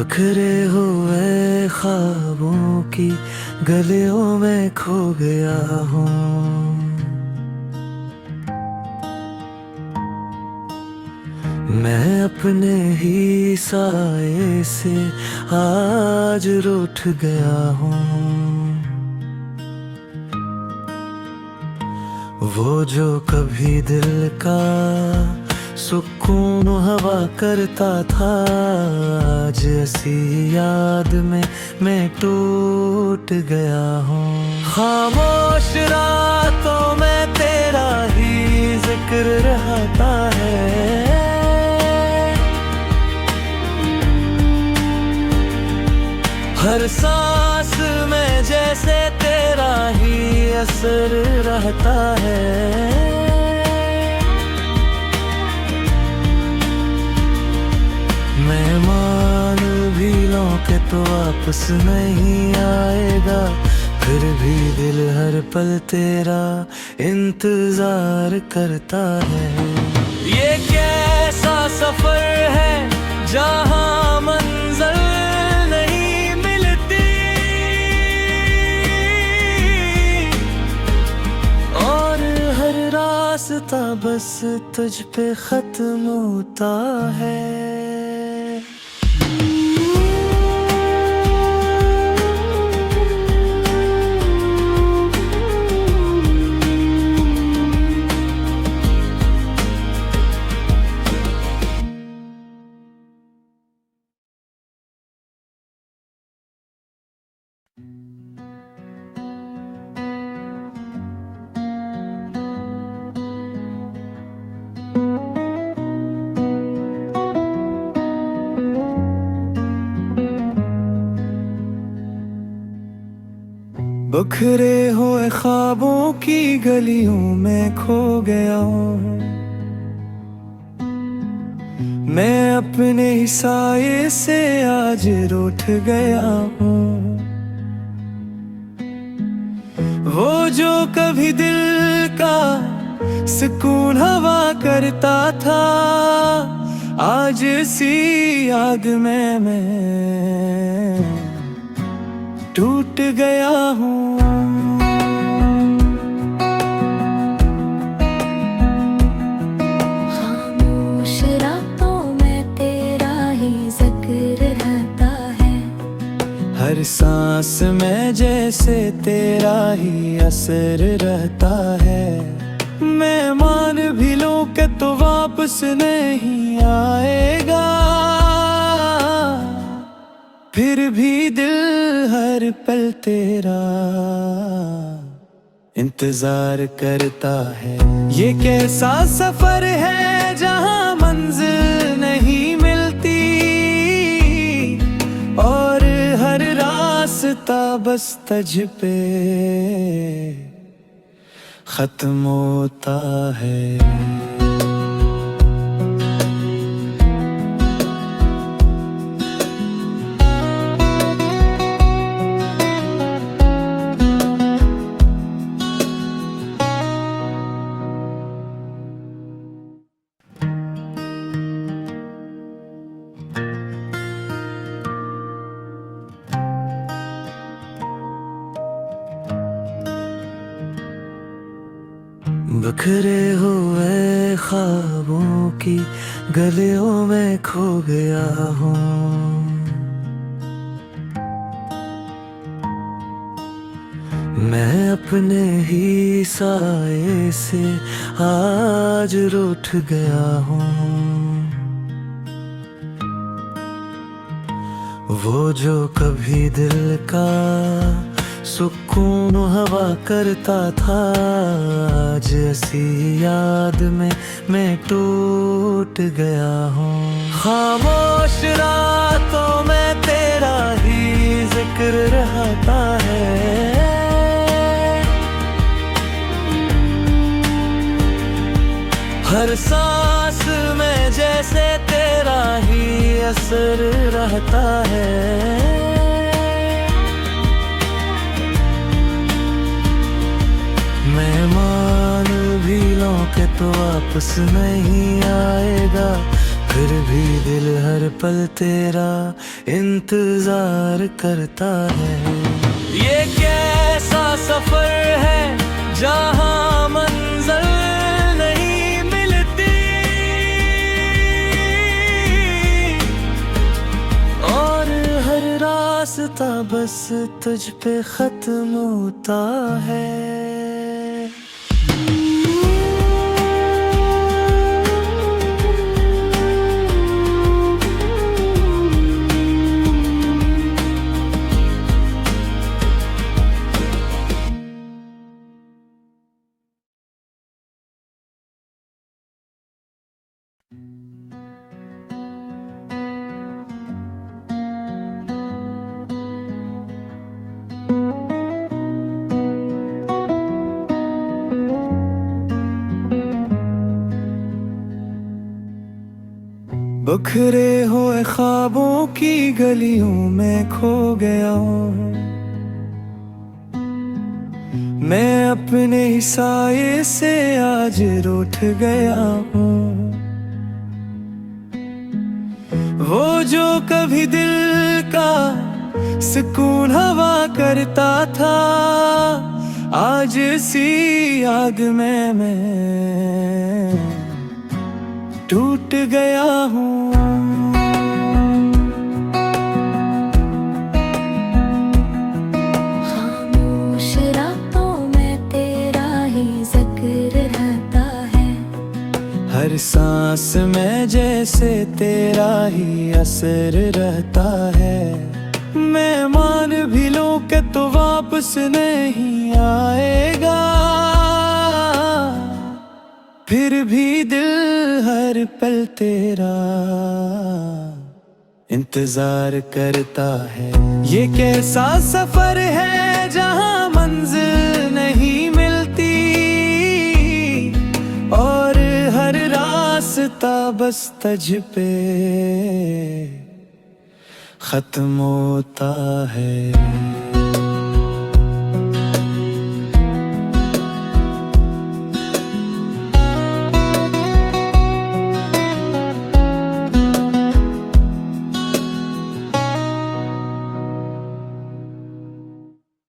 बिखरे हुए ख्वाबों की गलियों में खो गया हूँ। मैं अपने ही साये से आज रूठ गया हूँ। वो जो कभी दिल का सुकून हवा करता था, आज ऐसी याद में मैं टूट गया हूँ। खामोश रातों में तेरा ही जिक्र रहता है। हर सांस में जैसे तेरा ही असर रहता है। मैं मान भी लूं कि तो वापस नहीं आएगा, फिर भी दिल हर पल तेरा इंतजार करता है। ये कैसा सफर है जहां मंजिल नहीं मिलती, और हर रास्ता बस तुझ पे खत्म होता है। बिखरे हुए ख्वाबों की गलियों में खो गया हूँ। मैं अपने ही साये से आज रूठ गया हूँ। वो जो कभी दिल का सुकून हवा करता था, आज इसी याद में मैं टूट गया हूँ। खामोश रातों में तेरा ही जिक्र रहता है। हर सांस में जैसे तेरा ही असर रहता है। मैं मान भी लूं कि तो वापस नहीं आएगा, फिर भी दिल हर पल तेरा इंतजार करता है। ये कैसा सफर है जहां मंजिल नहीं मिलती, और हर रास्ता बस तुझ पे खत्म होता है। बिखरे हुए ख्वाबों की गलियों में खो गया हूँ। मैं अपने ही साये से आज रूठ गया हूँ। वो जो कभी दिल का सुकून हवा करता था, आज ऐसी याद में मैं टूट गया हूँ। खामोश रातों में तेरा ही जिक्र रहता है। हर सांस में जैसे तेरा ही असर रहता है। मैं मान भी लूं कि तो वापस नहीं आएगा, फिर भी दिल हर पल तेरा इंतजार करता है। ये कैसा सफर है जहां मंजिल नहीं मिलती, और हर रास्ता बस तुझ पे खत्म होता है। बिखरे हुए ख्वाबों की गलियों में खो गया हूँ, मैं अपने ही साये से आज रूठ गया हूँ। वो जो कभी दिल का सुकून हवा करता था, आज इसी आग में मैं टूट गया हूँ। खामोश रातों में तेरा ही जिक्र रहता है, हर सांस में जैसे तेरा ही असर रहता है। मैं मान भी लूं कि तो वापस नहीं आएगा, फिर भी दिल हर पल तेरा इंतजार करता है। ये कैसा सफर है जहां मंजिल नहीं मिलती, और हर रास्ता बस तुझ पे खत्म होता है।